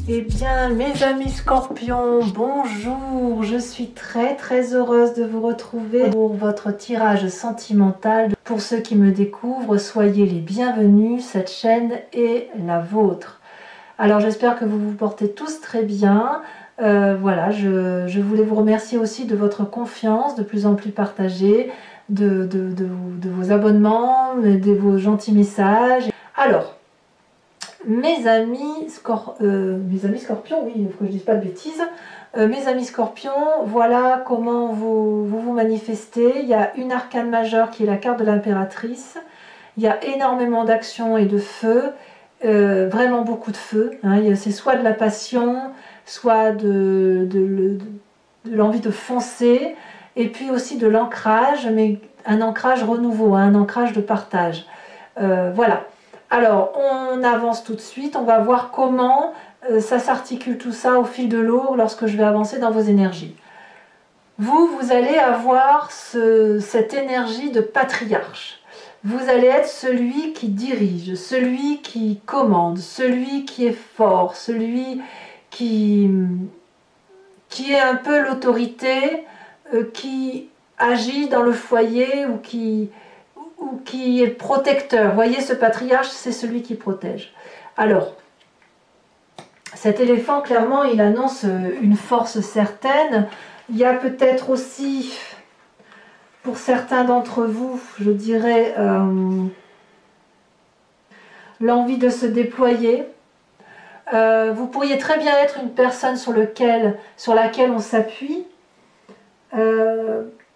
Eh bien, mes amis scorpions, bonjour! Je suis très heureuse de vous retrouver pour votre tirage sentimental. Pour ceux qui me découvrent, soyez les bienvenus, cette chaîne est la vôtre. Alors j'espère que vous vous portez tous très bien. Voilà, je voulais vous remercier aussi de votre confiance de plus en plus partagée, de vos abonnements, de vos gentils messages. Alors, mes amis scorpions, oui, il faut que je ne dise pas de bêtises. Mes amis scorpions, voilà comment vous manifestez. Il y a une arcane majeure qui est la carte de l'impératrice. Il y a énormément d'action et de feu, vraiment beaucoup de feu. Hein. C'est soit de la passion, soit de l'envie de foncer, et puis aussi de l'ancrage, mais un ancrage renouveau, hein, un ancrage de partage. Voilà. Alors, on avance tout de suite, on va voir comment ça s'articule tout ça au fil de l'eau lorsque je vais avancer dans vos énergies. Vous allez avoir cette énergie de patriarche. Vous allez être celui qui dirige, celui qui commande, celui qui est fort, celui qui est un peu l'autorité, qui agit dans le foyer ou qui est protecteur. Vous voyez, ce patriarche, c'est celui qui protège. Alors, cet éléphant, clairement, il annonce une force certaine. Il y a peut-être aussi, pour certains d'entre vous, je dirais, l'envie de se déployer. Vous pourriez très bien être une personne sur laquelle on s'appuie.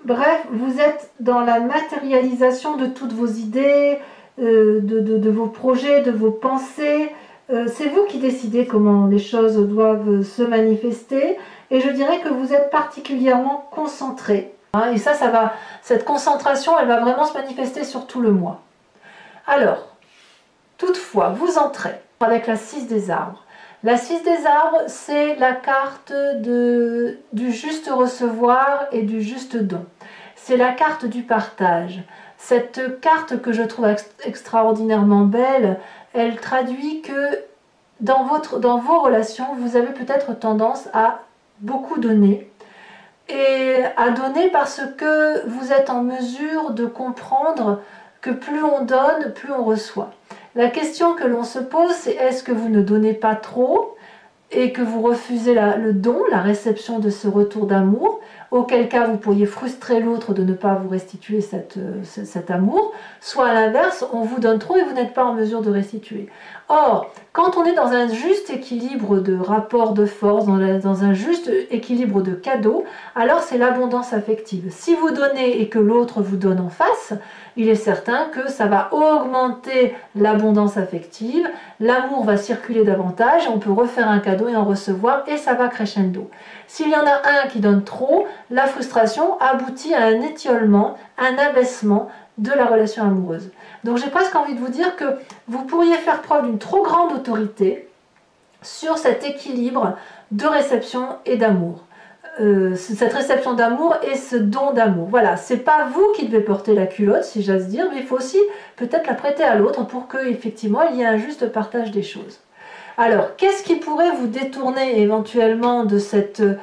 Bref, vous êtes dans la matérialisation de toutes vos idées, de vos projets, de vos pensées. C'est vous qui décidez comment les choses doivent se manifester. Et je dirais que vous êtes particulièrement concentré. Hein, et cette concentration, elle va vraiment se manifester sur tout le mois. Alors, toutefois, vous entrez avec la 6 des arbres. La 6 des arbres, c'est la carte du juste recevoir et du juste don. C'est la carte du partage. Cette carte que je trouve extraordinairement belle, elle traduit que dans vos relations, vous avez peut-être tendance à beaucoup donner. Et à donner parce que vous êtes en mesure de comprendre que plus on donne, plus on reçoit. La question que l'on se pose, c'est est-ce que vous ne donnez pas trop et que vous refusez le don, la réception de ce retour d'amour, auquel cas vous pourriez frustrer l'autre de ne pas vous restituer cet amour, soit à l'inverse, on vous donne trop et vous n'êtes pas en mesure de restituer. Or, quand on est dans un juste équilibre de rapport de force, dans un juste équilibre de cadeaux, alors c'est l'abondance affective. Si vous donnez et que l'autre vous donne en face, il est certain que ça va augmenter l'abondance affective, l'amour va circuler davantage, on peut refaire un cadeau et en recevoir et ça va crescendo. S'il y en a un qui donne trop, la frustration aboutit à un étiolement, un abaissement de la relation amoureuse. Donc j'ai presque envie de vous dire que vous pourriez faire preuve d'une trop grande autorité sur cet équilibre de réception et d'amour. Cette réception d'amour et ce don d'amour. Voilà, c'est pas vous qui devez porter la culotte, si j'ose dire, mais il faut aussi peut-être la prêter à l'autre pour qu'effectivement il y ait un juste partage des choses. Alors, qu'est-ce qui pourrait vous détourner éventuellement de ce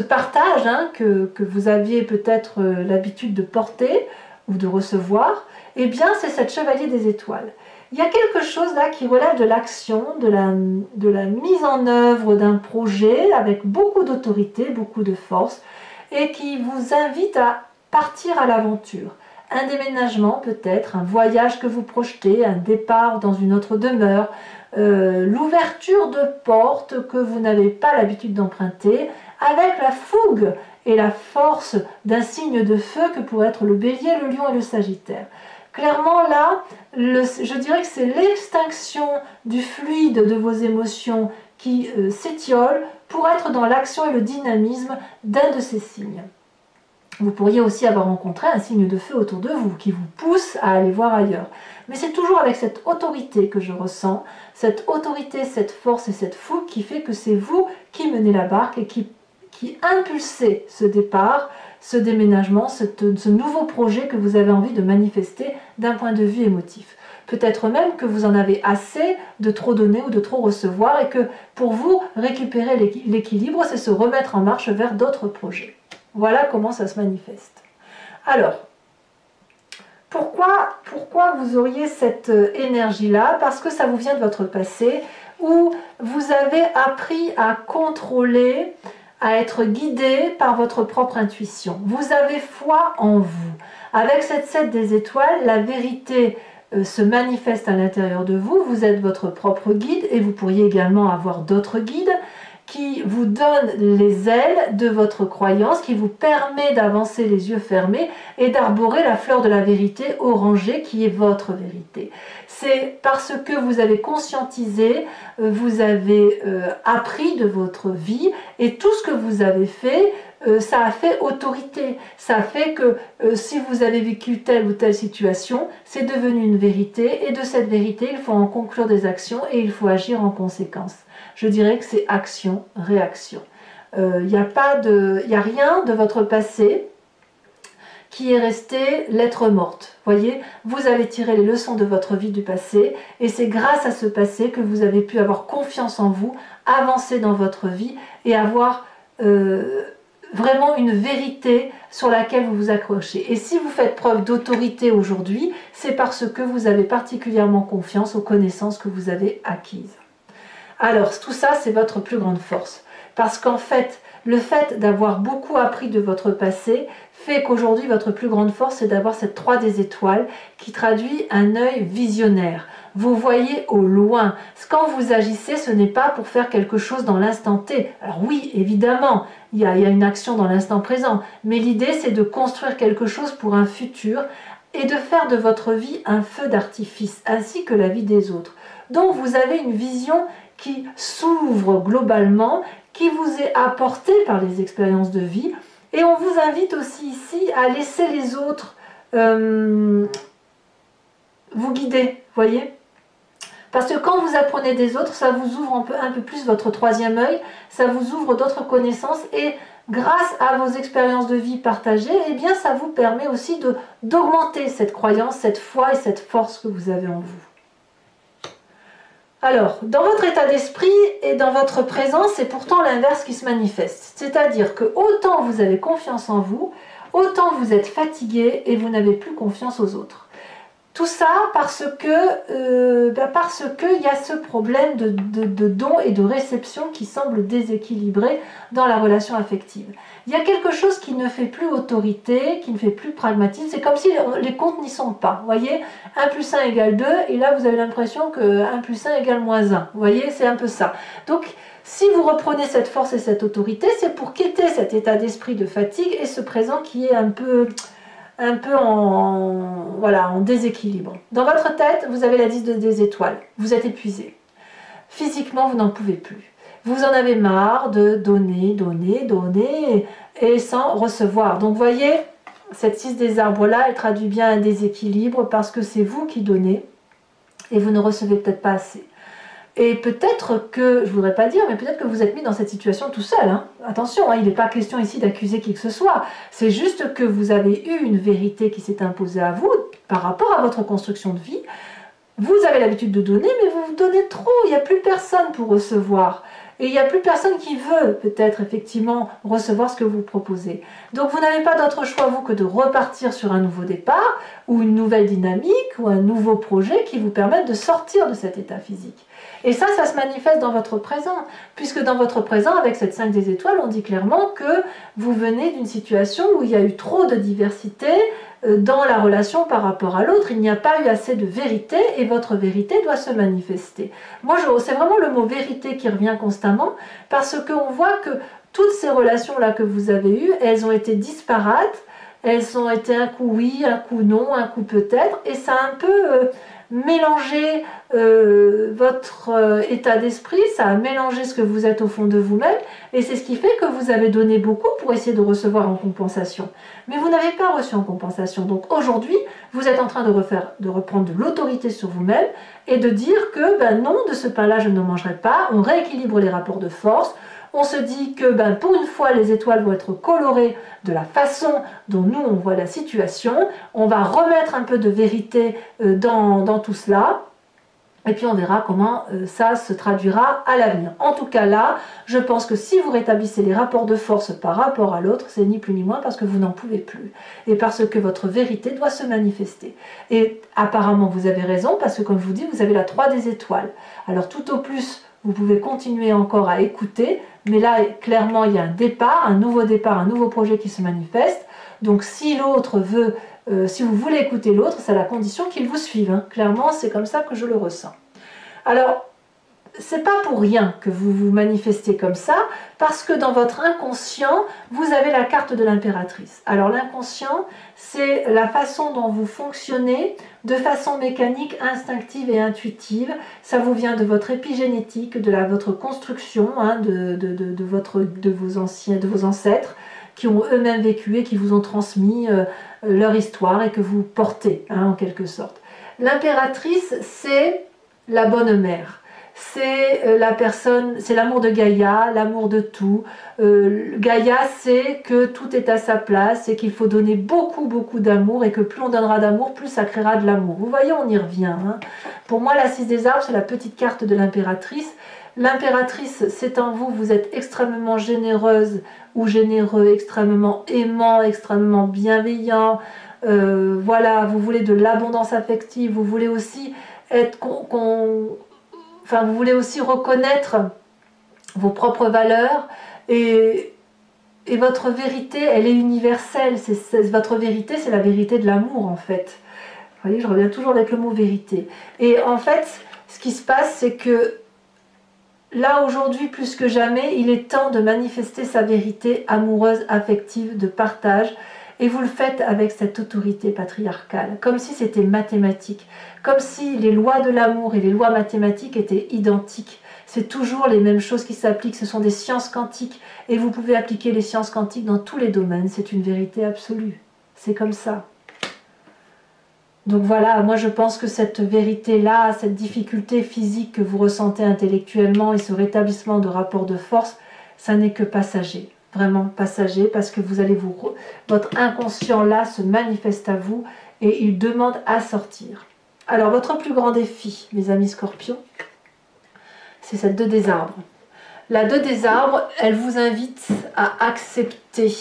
partage que vous aviez peut-être l'habitude de porter ou de recevoir? Eh bien, c'est cette chevalier des étoiles. Il y a quelque chose là qui relève de l'action, de la mise en œuvre d'un projet avec beaucoup d'autorité, beaucoup de force, et qui vous invite à partir à l'aventure. Un déménagement peut-être, un voyage que vous projetez, un départ dans une autre demeure, l'ouverture de portes que vous n'avez pas l'habitude d'emprunter, avec la fougue et la force d'un signe de feu que pourrait être le bélier, le lion et le sagittaire. Clairement là, je dirais que c'est l'extinction du fluide de vos émotions qui s'étiole pour être dans l'action et le dynamisme d'un de ces signes. Vous pourriez aussi avoir rencontré un signe de feu autour de vous qui vous pousse à aller voir ailleurs. Mais c'est toujours avec cette autorité que je ressens, cette autorité, cette force et cette fougue qui fait que c'est vous qui menez la barque et qui impulsez ce départ, ce déménagement, ce nouveau projet que vous avez envie de manifester d'un point de vue émotif. peut-être même que vous en avez assez de trop donner ou de trop recevoir et que pour vous, récupérer l'équilibre, c'est se remettre en marche vers d'autres projets. Voilà comment ça se manifeste. Alors, pourquoi vous auriez cette énergie-là? Parce que ça vous vient de votre passé, où vous avez appris à contrôler, à être guidé par votre propre intuition. Vous avez foi en vous. Avec cette 7 des étoiles, la vérité se manifeste à l'intérieur de vous. Vous êtes votre propre guide et vous pourriez également avoir d'autres guides qui vous donnent les ailes de votre croyance, qui vous permet d'avancer les yeux fermés et d'arborer la fleur de la vérité orangée qui est votre vérité. C'est parce que vous avez conscientisé, vous avez appris de votre vie et tout ce que vous avez fait, ça a fait autorité. Ça a fait que si vous avez vécu telle ou telle situation, c'est devenu une vérité et de cette vérité, il faut en conclure des actions et il faut agir en conséquence. Je dirais que c'est action-réaction. Il n'y a rien de votre passé qui est resté lettre morte. Voyez, vous avez tiré les leçons de votre vie du passé et c'est grâce à ce passé que vous avez pu avoir confiance en vous, avancer dans votre vie et avoir vraiment une vérité sur laquelle vous vous accrochez. Et si vous faites preuve d'autorité aujourd'hui, c'est parce que vous avez particulièrement confiance aux connaissances que vous avez acquises. Alors, tout ça, c'est votre plus grande force. Parce qu'en fait, le fait d'avoir beaucoup appris de votre passé fait qu'aujourd'hui, votre plus grande force, c'est d'avoir cette 3 des étoiles qui traduit un œil visionnaire. Vous voyez au loin. Quand vous agissez, ce n'est pas pour faire quelque chose dans l'instant T. Alors oui, évidemment, il y a une action dans l'instant présent. Mais l'idée, c'est de construire quelque chose pour un futur et de faire de votre vie un feu d'artifice, ainsi que la vie des autres. Donc, vous avez une vision qui s'ouvre globalement, qui vous est apportée par les expériences de vie. Et on vous invite aussi ici à laisser les autres vous guider, voyez. Parce que quand vous apprenez des autres, ça vous ouvre un peu plus votre 3e œil, ça vous ouvre d'autres connaissances et grâce à vos expériences de vie partagées, eh bien ça vous permet aussi d'augmenter cette croyance, cette foi et cette force que vous avez en vous. Alors, dans votre état d'esprit et dans votre présence, c'est pourtant l'inverse qui se manifeste. C'est-à-dire que autant vous avez confiance en vous, autant vous êtes fatigué et vous n'avez plus confiance aux autres. Tout ça parce que il y a ce problème de don et de réception qui semble déséquilibré dans la relation affective. Il y a quelque chose qui ne fait plus autorité, qui ne fait plus pragmatisme. C'est comme si les comptes n'y sont pas. Vous voyez, 1 plus 1 égale 2, et là vous avez l'impression que 1 plus 1 égale moins 1. Vous voyez, c'est un peu ça. Donc, si vous reprenez cette force et cette autorité, c'est pour quitter cet état d'esprit de fatigue et ce présent qui est un peu en déséquilibre. Dans votre tête, vous avez la 10 des étoiles. Vous êtes épuisé. Physiquement, vous n'en pouvez plus. Vous en avez marre de donner, donner, donner et sans recevoir. Donc, vous voyez, cette 6 des arbres-là, elle traduit bien un déséquilibre parce que c'est vous qui donnez et vous ne recevez peut-être pas assez. Et peut-être que, je ne voudrais pas dire, mais peut-être que vous êtes mis dans cette situation tout seul. Hein. Attention, hein, il n'est pas question ici d'accuser qui que ce soit. C'est juste que vous avez eu une vérité qui s'est imposée à vous par rapport à votre construction de vie. Vous avez l'habitude de donner, mais vous vous donnez trop. Il n'y a plus personne pour recevoir. Et il n'y a plus personne qui veut peut-être effectivement recevoir ce que vous proposez. Donc vous n'avez pas d'autre choix, vous, que de repartir sur un nouveau départ ou une nouvelle dynamique ou un nouveau projet qui vous permette de sortir de cet état physique. Et ça se manifeste dans votre présent, puisque dans votre présent, avec cette 5 des étoiles, on dit clairement que vous venez d'une situation où il y a eu trop de diversité dans la relation par rapport à l'autre. Il n'y a pas eu assez de vérité et votre vérité doit se manifester. Moi, c'est vraiment le mot vérité qui revient constamment, parce qu'on voit que toutes ces relations-là que vous avez eues, elles ont été disparates, elles ont été un coup oui, un coup non, un coup peut-être, et ça a un peu mélangé votre état d'esprit, ça a mélangé ce que vous êtes au fond de vous-même, et c'est ce qui fait que vous avez donné beaucoup pour essayer de recevoir en compensation. Mais vous n'avez pas reçu en compensation. Donc aujourd'hui, vous êtes en train de reprendre de l'autorité sur vous-même et de dire que non, de ce pain-là, je ne mangerai pas. On rééquilibre les rapports de force, On se dit que pour une fois, les étoiles vont être colorées de la façon dont nous, on voit la situation. On va remettre un peu de vérité dans tout cela. Et puis on verra comment ça se traduira à l'avenir. En tout cas là, je pense que si vous rétablissez les rapports de force par rapport à l'autre, c'est ni plus ni moins parce que vous n'en pouvez plus. Et parce que votre vérité doit se manifester. Et apparemment vous avez raison, parce que comme je vous dis, vous avez la 3 des étoiles. Alors tout au plus, vous pouvez continuer encore à écouter, mais là clairement il y a un nouveau projet qui se manifeste. Donc si l'autre veut... si vous voulez écouter l'autre, c'est à la condition qu'il vous suive. Hein. Clairement, c'est comme ça que je le ressens. Alors, c'est pas pour rien que vous vous manifestez comme ça, parce que dans votre inconscient, vous avez la carte de l'impératrice. Alors l'inconscient, c'est la façon dont vous fonctionnez de façon mécanique, instinctive et intuitive. Ça vous vient de votre épigénétique, de votre construction, hein, de vos ancêtres, qui ont eux-mêmes vécu et qui vous ont transmis leur histoire et que vous portez, hein, en quelque sorte. L'impératrice, c'est la bonne mère. C'est la personne, c'est l'amour de Gaïa, l'amour de tout. Gaïa sait que tout est à sa place et qu'il faut donner beaucoup, beaucoup d'amour et que plus on donnera d'amour, plus ça créera de l'amour. Vous voyez, on y revient. Hein. Pour moi, la 6 des arbres, c'est la petite carte de l'impératrice. L'impératrice, c'est en vous, vous êtes extrêmement généreuse ou généreux, extrêmement aimant, extrêmement bienveillant. Voilà, vous voulez de l'abondance affective, vous voulez aussi vous voulez aussi reconnaître vos propres valeurs et votre vérité, elle est universelle. Votre vérité, c'est la vérité de l'amour en fait. Vous voyez, je reviens toujours avec le mot vérité. Et en fait, ce qui se passe, c'est que là, aujourd'hui, plus que jamais, il est temps de manifester sa vérité amoureuse, affective, de partage. Et vous le faites avec cette autorité patriarcale, comme si c'était mathématique, comme si les lois de l'amour et les lois mathématiques étaient identiques. C'est toujours les mêmes choses qui s'appliquent, ce sont des sciences quantiques. Et vous pouvez appliquer les sciences quantiques dans tous les domaines, c'est une vérité absolue. C'est comme ça. Donc voilà, moi je pense que cette vérité-là, cette difficulté physique que vous ressentez intellectuellement et ce rétablissement de rapport de force, ça n'est que passager, vraiment passager, parce que votre inconscient là se manifeste à vous et il demande à sortir. Alors votre plus grand défi, mes amis scorpions, c'est cette 2 des arbres. La 2 des arbres, elle vous invite à accepter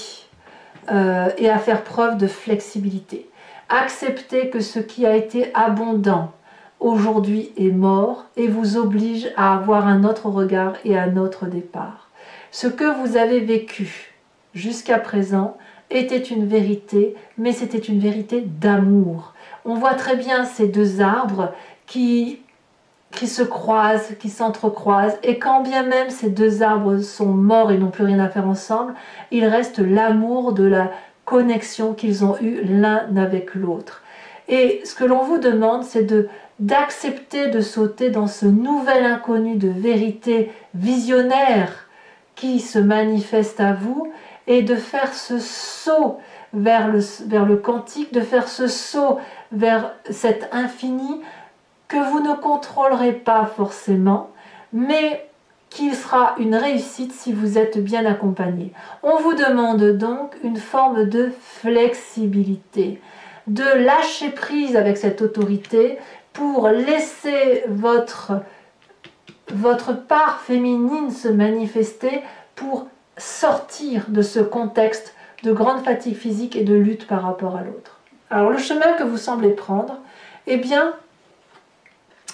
et à faire preuve de flexibilité. Acceptez que ce qui a été abondant aujourd'hui est mort et vous oblige à avoir un autre regard et un autre départ. Ce que vous avez vécu jusqu'à présent était une vérité, mais c'était une vérité d'amour. On voit très bien ces 2 arbres qui se croisent, qui s'entrecroisent, et quand bien même ces 2 arbres sont morts et n'ont plus rien à faire ensemble, il reste l'amour de la connexion qu'ils ont eue l'un avec l'autre. Et ce que l'on vous demande, c'est d'accepter de sauter dans ce nouvel inconnu de vérité visionnaire qui se manifeste à vous et de faire ce saut vers le quantique, de faire ce saut vers cet infini que vous ne contrôlerez pas forcément, mais qui sera une réussite si vous êtes bien accompagné. On vous demande donc une forme de flexibilité, de lâcher prise avec cette autorité pour laisser votre part féminine se manifester, pour sortir de ce contexte de grande fatigue physique et de lutte par rapport à l'autre. Alors le chemin que vous semblez prendre, eh bien,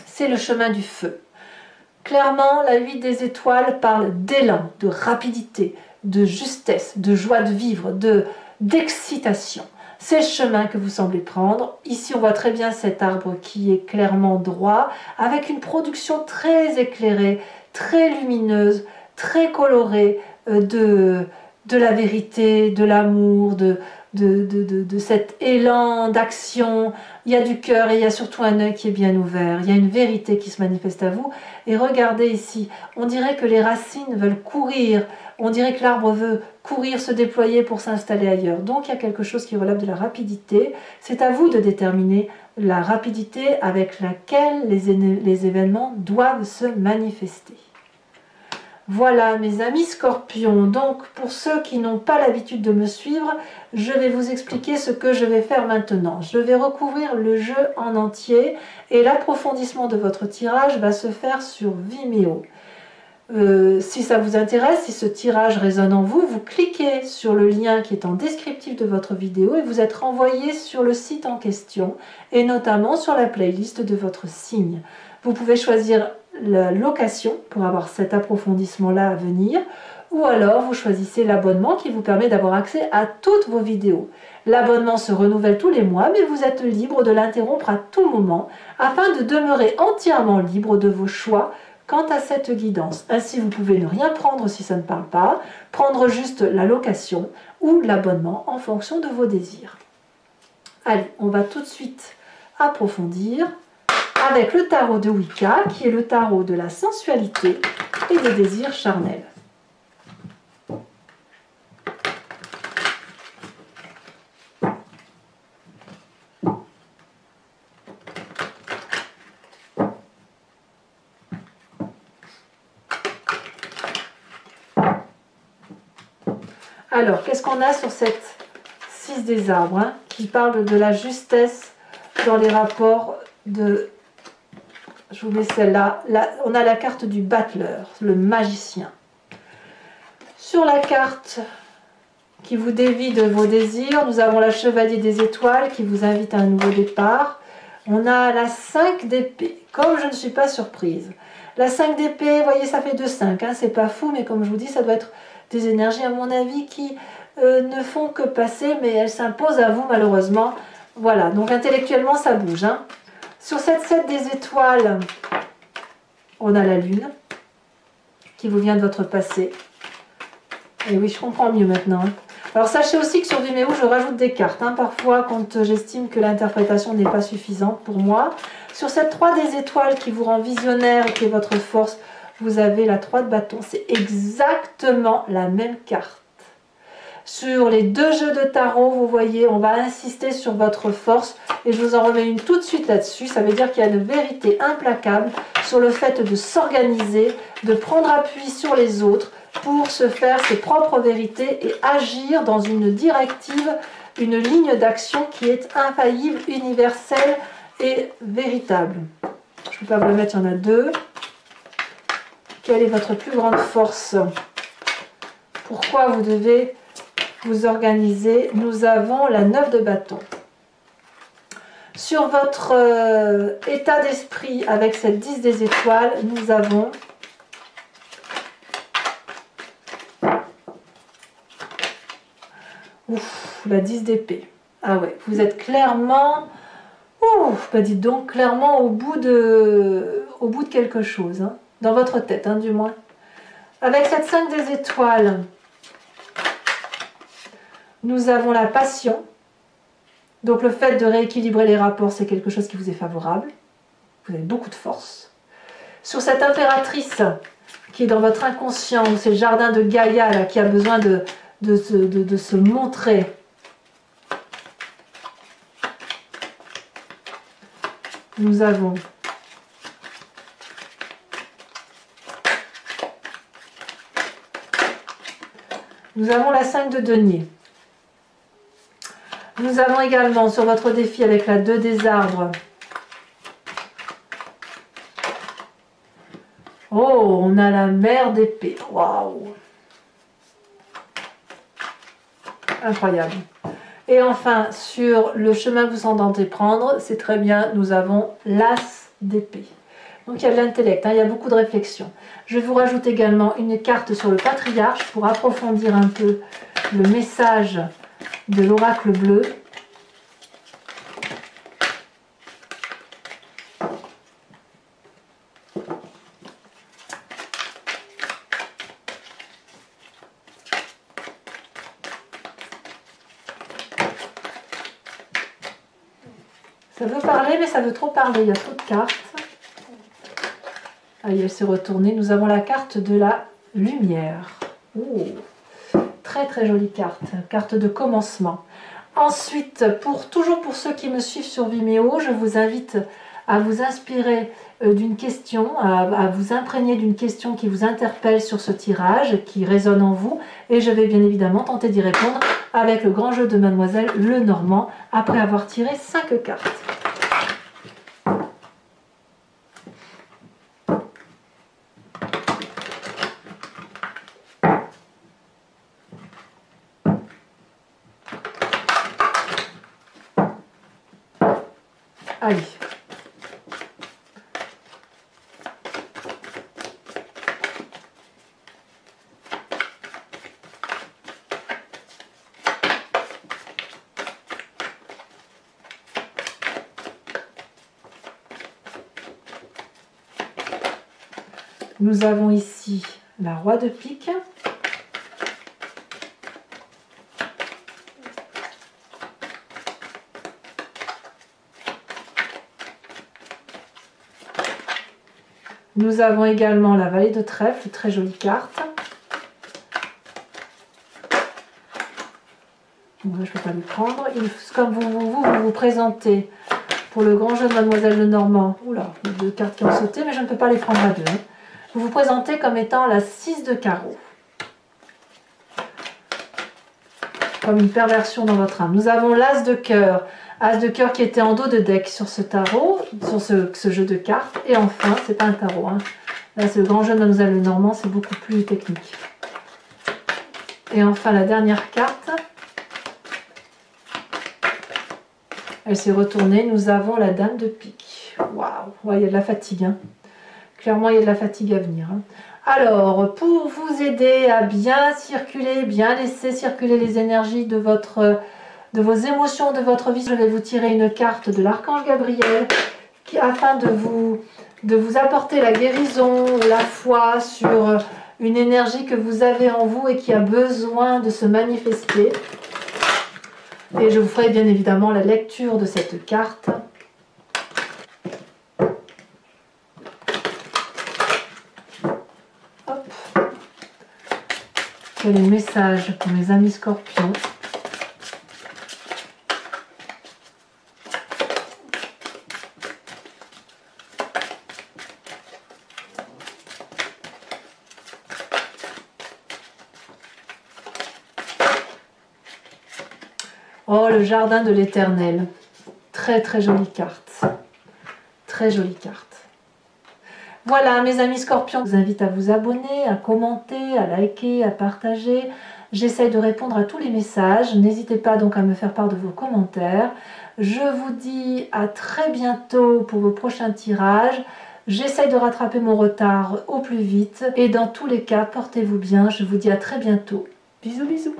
c'est le chemin du feu. Clairement, la 8 des étoiles parle d'élan, de rapidité, de justesse, de joie de vivre, d'excitation. C'est le chemin que vous semblez prendre. Ici, on voit très bien cet arbre qui est clairement droit, avec une production très éclairée, très lumineuse, très colorée de la vérité, de l'amour, de cet élan d'action. Il y a du cœur et il y a surtout un œil qui est bien ouvert. Il y a une vérité qui se manifeste à vous. Et regardez ici, on dirait que les racines veulent courir. On dirait que l'arbre veut courir, se déployer pour s'installer ailleurs. Donc il y a quelque chose qui relève de la rapidité. C'est à vous de déterminer la rapidité avec laquelle les événements doivent se manifester. Voilà mes amis scorpions, donc pour ceux qui n'ont pas l'habitude de me suivre, je vais vous expliquer ce que je vais faire maintenant. Je vais recouvrir le jeu en entier et l'approfondissement de votre tirage va se faire sur Vimeo. Si ça vous intéresse, si ce tirage résonne en vous, vous cliquez sur le lien qui est en descriptif de votre vidéo et vous êtes renvoyé sur le site en question et notamment sur la playlist de votre signe. Vous pouvez choisir la location pour avoir cet approfondissement-là à venir ou alors vous choisissez l'abonnement qui vous permet d'avoir accès à toutes vos vidéos. L'abonnement se renouvelle tous les mois mais vous êtes libre de l'interrompre à tout moment afin de demeurer entièrement libre de vos choix quant à cette guidance. Ainsi, vous pouvez ne rien prendre si ça ne parle pas, prendre juste la location ou l'abonnement en fonction de vos désirs. Allez, on va tout de suite approfondir avec le tarot de Wicca, qui est le tarot de la sensualité et des désirs charnels. Alors, qu'est-ce qu'on a sur cette 6 des arbres, hein, qui parle de la justesse dans les rapports de... Je vous mets celle-là. Là, on a la carte du battleur, le magicien. Sur la carte qui vous dévie de vos désirs, nous avons la chevalier des étoiles qui vous invite à un nouveau départ. On a la 5 d'épée, comme je ne suis pas surprise. La 5 d'épée, vous voyez, ça fait 2-5, hein, c'est pas fou, mais comme je vous dis, ça doit être des énergies, à mon avis, qui ne font que passer, mais elles s'imposent à vous, malheureusement. Voilà, donc intellectuellement, ça bouge. Hein. Sur cette 7 des étoiles, on a la lune, qui vous vient de votre passé. Et oui, je comprends mieux maintenant. Hein. Alors, sachez aussi que sur Vimeo, je rajoute des cartes, hein, parfois, quand j'estime que l'interprétation n'est pas suffisante pour moi. Sur cette 3 des étoiles qui vous rend visionnaire, qui est votre force, vous avez la 3 de bâton. C'est exactement la même carte. Sur les 2 jeux de tarot, vous voyez, on va insister sur votre force. Et je vous en remets une tout de suite là-dessus. Ça veut dire qu'il y a une vérité implacable sur le fait de s'organiser, de prendre appui sur les autres pour se faire ses propres vérités et agir dans une directive, une ligne d'action qui est infaillible, universelle et véritable. Je ne peux pas vous le mettre, il y en a 2. Quelle est votre plus grande force? Pourquoi vous devez vous organiser? Nous avons la 9 de bâton. Sur votre état d'esprit avec cette 10 des étoiles, nous avons la 10 d'épée. Ah ouais, vous êtes clairement, bah dites donc, clairement au bout de quelque chose, hein. Dans votre tête, hein, du moins. Avec cette 5 des étoiles, nous avons la passion. Donc le fait de rééquilibrer les rapports, c'est quelque chose qui vous est favorable. Vous avez beaucoup de force. Sur cette impératrice qui est dans votre inconscient, ou c'est le jardin de Gaïa là, qui a besoin de se montrer. Nous avons la 5 de denier. Nous avons également sur votre défi avec la 2 des arbres. Oh, on a la mer d'épée. Waouh! Incroyable. Et enfin, sur le chemin que vous entendez prendre, c'est très bien, nous avons l'as d'épée. Donc il y a de l'intellect, hein, il y a beaucoup de réflexion. Je vous rajoute également une carte sur le patriarche pour approfondir un peu le message de l'oracle bleu. Ça veut parler, mais ça veut trop parler. Il y a trop de cartes. Allez, elle s'est retournée. Nous avons la carte de la lumière. Oh, très très jolie carte. Carte de commencement. Ensuite, toujours pour ceux qui me suivent sur Vimeo, je vous invite à vous inspirer d'une question, à vous imprégner d'une question qui vous interpelle sur ce tirage, qui résonne en vous, et je vais bien évidemment tenter d'y répondre avec le grand jeu de Mademoiselle Lenormand, après avoir tiré 5 cartes. Allez. Nous avons ici la roi de pique. Nous avons également la vallée de trèfle, très jolie carte. Bon, là, je ne peux pas les prendre. Comme vous présentez pour le grand jeu de Mademoiselle Lenormand. Oula, il y a 2 cartes qui ont sauté, mais je ne peux pas les prendre à 2. Vous vous présentez comme étant la 6 de carreau. Comme une perversion dans votre âme. Nous avons l'as de cœur. As de cœur qui était en dos de deck sur ce tarot, sur ce jeu de cartes. Et enfin, c'est pas un tarot. Hein. Là, c'est le grand jeu de Mademoiselle Lenormand, c'est beaucoup plus technique. Et enfin, la dernière carte. Elle s'est retournée. Nous avons la dame de pique. Waouh, ouais, il y a de la fatigue. Hein. Clairement, il y a de la fatigue à venir. Hein. Alors, pour vous aider à bien circuler, bien laisser circuler les énergies de vos émotions, de votre vie, je vais vous tirer une carte de l'archange Gabriel afin de vous apporter la guérison, la foi sur une énergie que vous avez en vous et qui a besoin de se manifester. Et je vous ferai bien évidemment la lecture de cette carte. Hop. Quel est le message pour mes amis scorpions ? Oh, le jardin de l'éternel. Très très jolie carte. Très jolie carte. Voilà, mes amis scorpions, je vous invite à vous abonner, à commenter, à liker, à partager. J'essaye de répondre à tous les messages. N'hésitez pas donc à me faire part de vos commentaires. Je vous dis à très bientôt pour vos prochains tirages. J'essaye de rattraper mon retard au plus vite. Et dans tous les cas, portez-vous bien. Je vous dis à très bientôt. Bisous, bisous.